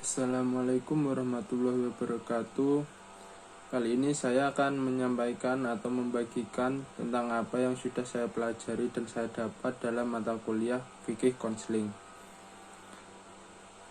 Assalamualaikum warahmatullahi wabarakatuh. Kali ini saya akan menyampaikan atau membagikan tentang apa yang sudah saya pelajari dan saya dapat dalam mata kuliah fikih konseling.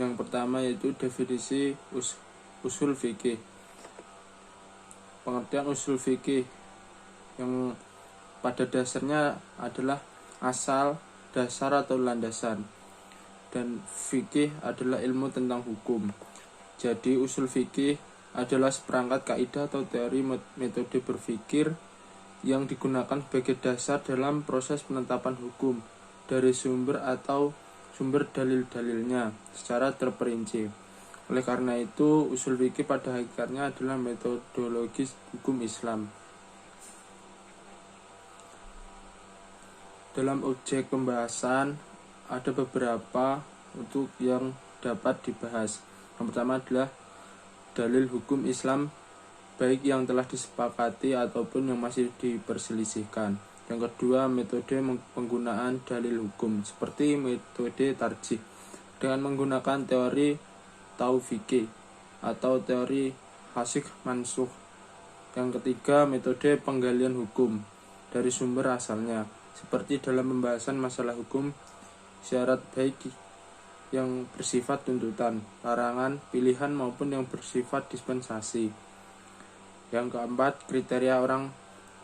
Yang pertama yaitu definisi usul fikih. Pengertian usul fikih yang pada dasarnya adalah asal, dasar atau landasan. Dan fikih adalah ilmu tentang hukum. Jadi usul fikih adalah seperangkat kaidah atau teori metode berpikir yang digunakan sebagai dasar dalam proses penetapan hukum dari sumber atau sumber dalil-dalilnya secara terperinci. Oleh karena itu, usul fikih pada hakikatnya adalah metodologi hukum Islam. Dalam objek pembahasan ada beberapa untuk yang dapat dibahas. Yang pertama adalah dalil hukum Islam, baik yang telah disepakati ataupun yang masih diperselisihkan. Yang kedua, metode penggunaan dalil hukum, seperti metode tarjih dengan menggunakan teori taufiqih atau teori hasikh mansukh. Yang ketiga, metode penggalian hukum dari sumber asalnya, seperti dalam pembahasan masalah hukum syarat baik yang bersifat tuntutan, larangan, pilihan maupun yang bersifat dispensasi. Yang keempat, kriteria orang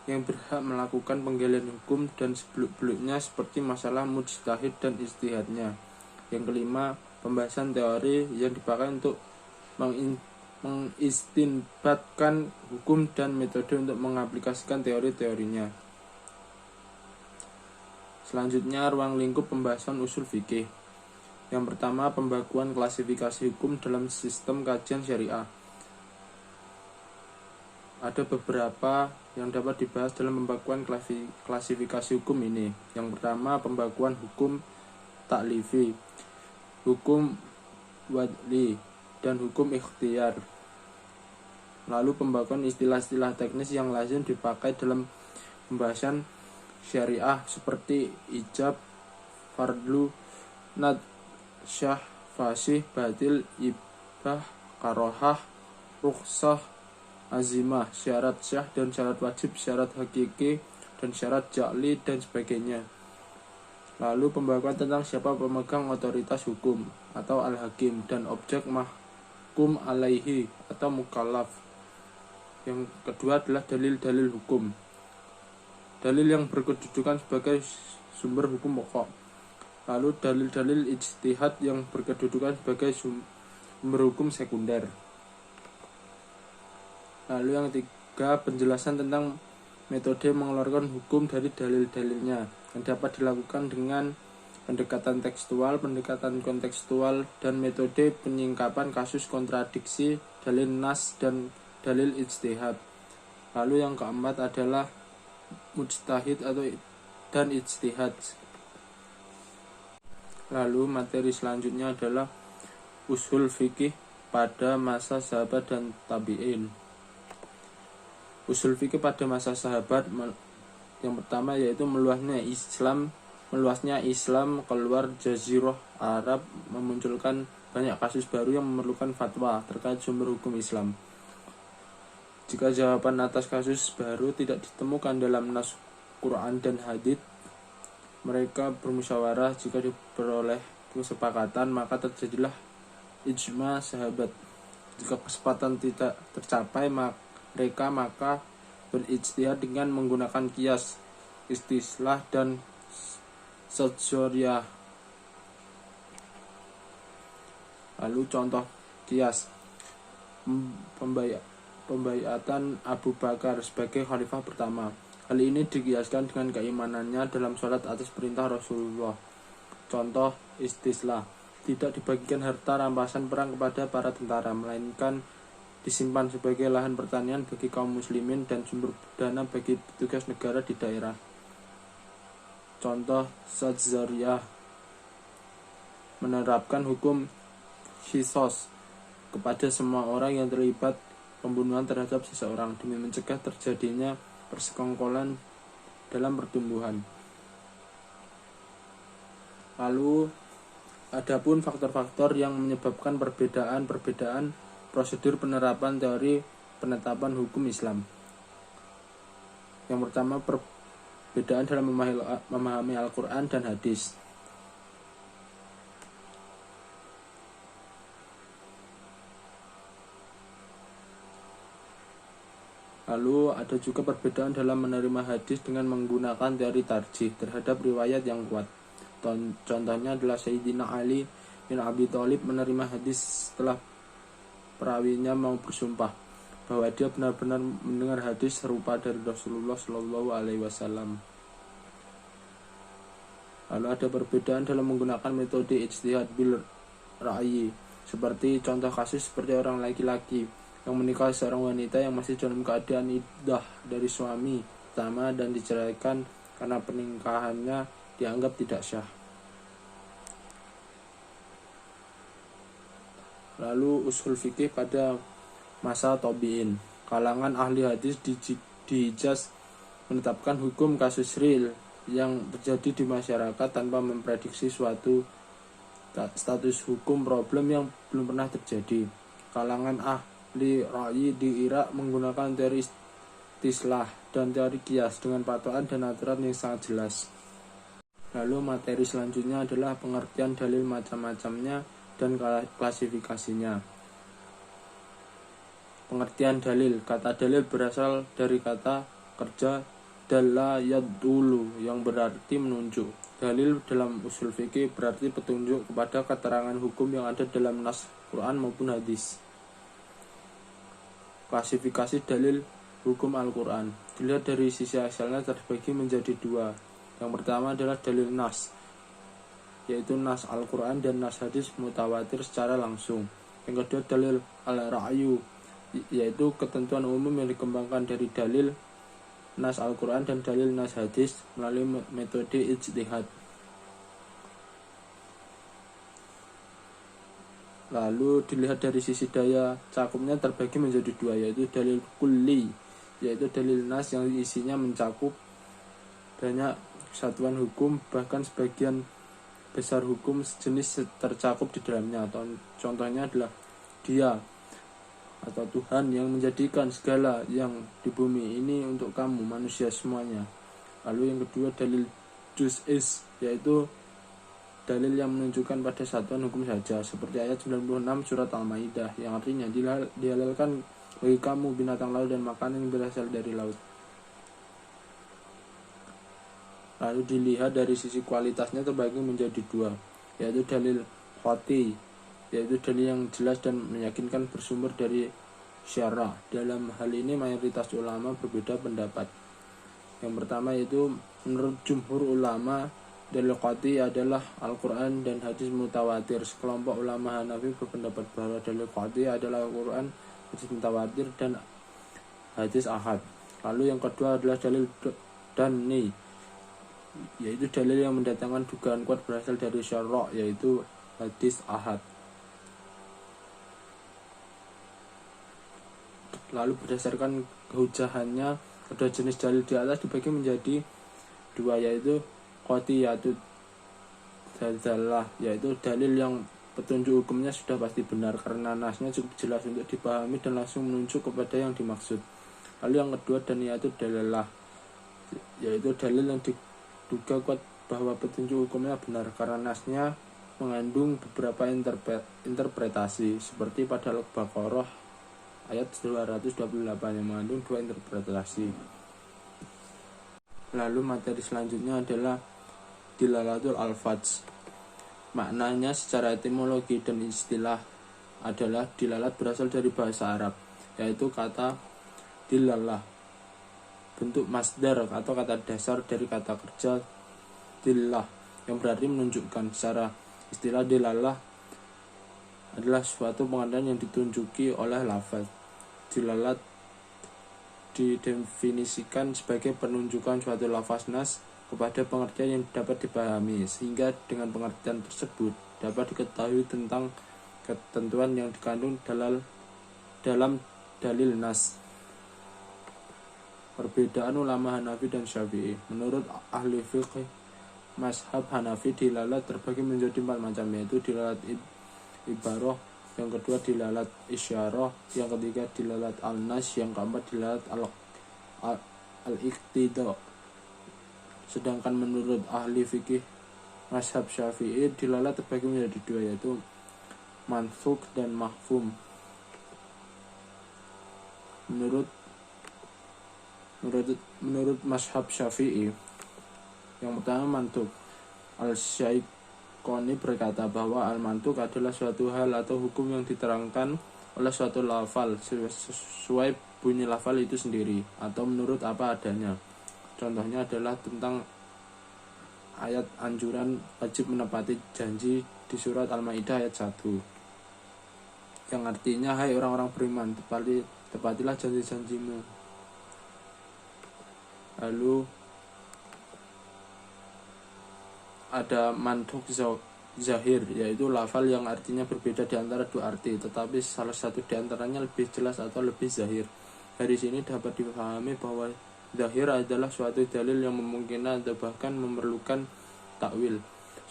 yang berhak melakukan penggalian hukum dan sebeluk-beluknya seperti masalah mujtahid dan ijtihadnya. Yang kelima, pembahasan teori yang dipakai untuk mengistinbatkan hukum dan metode untuk mengaplikasikan teori-teorinya. Selanjutnya, ruang lingkup pembahasan usul fikih. Yang pertama, pembagian klasifikasi hukum dalam sistem kajian syariah. Ada beberapa yang dapat dibahas dalam pembagian klasifikasi hukum ini. Yang pertama, pembagian hukum taklifi, hukum wadli, dan hukum ikhtiar. Lalu pembagian istilah-istilah teknis yang lazim dipakai dalam pembahasan syariah seperti ijab, fardlu, nad, syah, fasih, batil, ibah, karohah, rukhsah, azimah, syarat syah dan syarat wajib, syarat hakiki dan syarat ja'li dan sebagainya. Lalu pembahasan tentang siapa pemegang otoritas hukum atau al-hakim dan objek mahkum alaihi atau mukallaf. Yang kedua adalah dalil-dalil hukum. Dalil yang berkedudukan sebagai sumber hukum pokok. Lalu dalil-dalil ijtihad yang berkedudukan sebagai sumber hukum sekunder. Lalu yang ketiga, penjelasan tentang metode mengeluarkan hukum dari dalil-dalilnya yang dapat dilakukan dengan pendekatan tekstual, pendekatan kontekstual, dan metode penyingkapan kasus kontradiksi, dalil nas, dan dalil ijtihad. Lalu yang keempat adalah mujtahid dan ijtihad. Lalu materi selanjutnya adalah usul fikih pada masa sahabat dan tabi'in. Usul fikih pada masa sahabat yang pertama yaitu meluasnya Islam keluar jazirah Arab memunculkan banyak kasus baru yang memerlukan fatwa terkait sumber hukum Islam. Jika jawaban atas kasus baru tidak ditemukan dalam nas Quran dan hadits, mereka bermusyawarah. Jika diperoleh kesepakatan, maka terjadilah ijma sahabat. Jika kesepakatan tidak tercapai, mereka maka berijtihad dengan menggunakan qiyas, istislah, dan sadzoriyah. Lalu contoh qiyas, pembaiatan Abu Bakar sebagai khalifah pertama. Hal ini dikiaskan dengan keimanannya dalam sholat atas perintah Rasulullah. Contoh istislah, tidak dibagikan harta rampasan perang kepada para tentara, melainkan disimpan sebagai lahan pertanian bagi kaum muslimin dan sumber dana bagi petugas negara di daerah. Contoh sadzariyah, menerapkan hukum khisos kepada semua orang yang terlibat pembunuhan terhadap seseorang demi mencegah terjadinya persekongkolan dalam pertumbuhan. Lalu Adapun faktor-faktor yang menyebabkan perbedaan prosedur penerapan teori penetapan hukum Islam. Yang pertama, perbedaan dalam memahami Al-Quran dan hadis. Lalu ada juga perbedaan dalam menerima hadis dengan menggunakan teori tarjih terhadap riwayat yang kuat. Contohnya adalah Sayyidina Ali bin Abi Thalib menerima hadis setelah perawinya mau bersumpah bahwa dia benar-benar mendengar hadis serupa dari Rasulullah Shallallahu Alaihi Wasallam. Lalu ada perbedaan dalam menggunakan metode ijtihad bil ra'yi, seperti contoh kasus seperti orang laki-laki yang menikah seorang wanita yang masih dalam keadaan iddah dari suami pertama dan diceraikan karena pernikahannya dianggap tidak sah. Lalu usul fikih pada masa tabi'in. Kalangan ahli hadis dihijaz menetapkan hukum kasus real yang terjadi di masyarakat tanpa memprediksi suatu status hukum problem yang belum pernah terjadi. Kalangan ahli ra'yi di Irak menggunakan teori istislah dan teori kias dengan patokan dan aturan yang sangat jelas. Lalu materi selanjutnya adalah pengertian dalil macam-macamnya dan klasifikasinya. Pengertian dalil. Kata dalil berasal dari kata kerja dalla yadulu yang berarti menunjuk. Dalil dalam usul fikih berarti petunjuk kepada keterangan hukum yang ada dalam nas Quran maupun hadis. Klasifikasi dalil hukum Al-Quran. Dilihat dari sisi asalnya terbagi menjadi dua. Yang pertama adalah dalil nas, yaitu nas Al-Quran dan nas hadis mutawatir secara langsung. Yang kedua dalil al-ra'yu, yaitu ketentuan umum yang dikembangkan dari dalil nas Al-Quran dan dalil nas hadis melalui metode ijtihad. Lalu dilihat dari sisi daya cakupnya terbagi menjadi dua, yaitu dalil kulli, yaitu dalil nas yang isinya mencakup banyak satuan hukum, bahkan sebagian besar hukum sejenis tercakup di dalamnya. Contohnya adalah Dia atau Tuhan yang menjadikan segala yang di bumi ini untuk kamu manusia semuanya. Lalu yang kedua dalil juz'is, yaitu dalil yang menunjukkan pada satuan hukum saja, seperti ayat 96 surat Al-Maidah yang artinya dihalalkan bagi kamu binatang laut dan makanan yang berasal dari laut. Lalu dilihat dari sisi kualitasnya terbagi menjadi dua, yaitu dalil qati, yaitu dalil yang jelas dan meyakinkan bersumber dari syara'. Dalam hal ini mayoritas ulama berbeda pendapat. Yang pertama yaitu menurut jumhur ulama dalil qati adalah Al-Quran dan hadis mutawatir. Sekelompok ulama Hanafi berpendapat bahwa dalil qati adalah Al-Quran, hadis mutawatir dan hadis ahad. Lalu yang kedua adalah dalil dhanni, yaitu dalil yang mendatangkan dugaan kuat berasal dari syara', yaitu hadis ahad. Lalu berdasarkan kehujahannya, kedua jenis dalil di atas dibagi menjadi dua, yaitu qat'iyatud dalalah, yaitu dalil yang petunjuk hukumnya sudah pasti benar karena nasnya cukup jelas untuk dipahami dan langsung menunjuk kepada yang dimaksud. Lalu yang kedua daniyatud dalalah, yaitu dalil yang diduga kuat bahwa petunjuk hukumnya benar karena nasnya mengandung beberapa interpretasi, seperti pada Al-Baqarah ayat 228 yang mengandung dua interpretasi. Lalu materi selanjutnya adalah dilalatul alfaz. Maknanya secara etimologi dan istilah adalah dilalat berasal dari bahasa Arab, yaitu kata dilalah, bentuk masdar atau kata dasar dari kata kerja dilah yang berarti menunjukkan. Secara istilah dilalah adalah suatu pengertian yang ditunjuki oleh lafaz. Dilalat didefinisikan sebagai penunjukan suatu lafaz nas kepada pengertian yang dapat dipahami, sehingga dengan pengertian tersebut dapat diketahui tentang ketentuan yang dikandung dalam dalil nas. Perbedaan ulama Hanafi dan Syafi'i. Menurut ahli fiqh mazhab Hanafi dilalat terbagi menjadi 4 macam, yaitu dilalat ibarah, yang kedua dilalat isyarah, yang ketiga dilalat al-nas, yang keempat dilalat al-iqtida. Sedangkan menurut ahli fikih mazhab Syafi'i dilalat terbagi menjadi 2, yaitu mansukh dan mahfum. Menurut mazhab Syafi'i, yang pertama mantuk. Al-Syaikoni berkata bahwa al-mantuk adalah suatu hal atau hukum yang diterangkan oleh suatu lafal sesuai bunyi lafal itu sendiri atau menurut apa adanya. Contohnya adalah tentang ayat anjuran wajib menepati janji di surat Al-Maidah ayat 1, yang artinya, hai orang-orang beriman, tepatilah janji-janjimu. Lalu ada mantuk zahir, yaitu lafal yang artinya berbeda di antara 2 arti, tetapi salah satu di antaranya lebih jelas atau lebih zahir. Dari sini dapat dipahami bahwa zahir adalah suatu dalil yang memungkinkan atau bahkan memerlukan takwil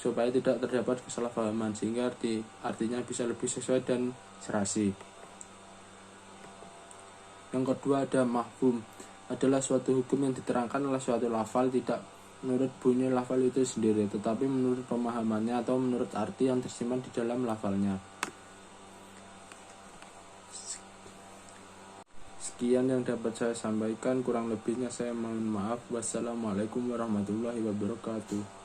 supaya tidak terdapat kesalahpahaman, sehingga artinya bisa lebih sesuai dan serasi. Yang kedua ada mahfum, adalah suatu hukum yang diterangkan oleh suatu lafal tidak menurut bunyi lafal itu sendiri, tetapi menurut pemahamannya atau menurut arti yang tersimpan di dalam lafalnya. Sekian yang dapat saya sampaikan, kurang lebihnya saya mohon maaf. Wassalamualaikum warahmatullahi wabarakatuh.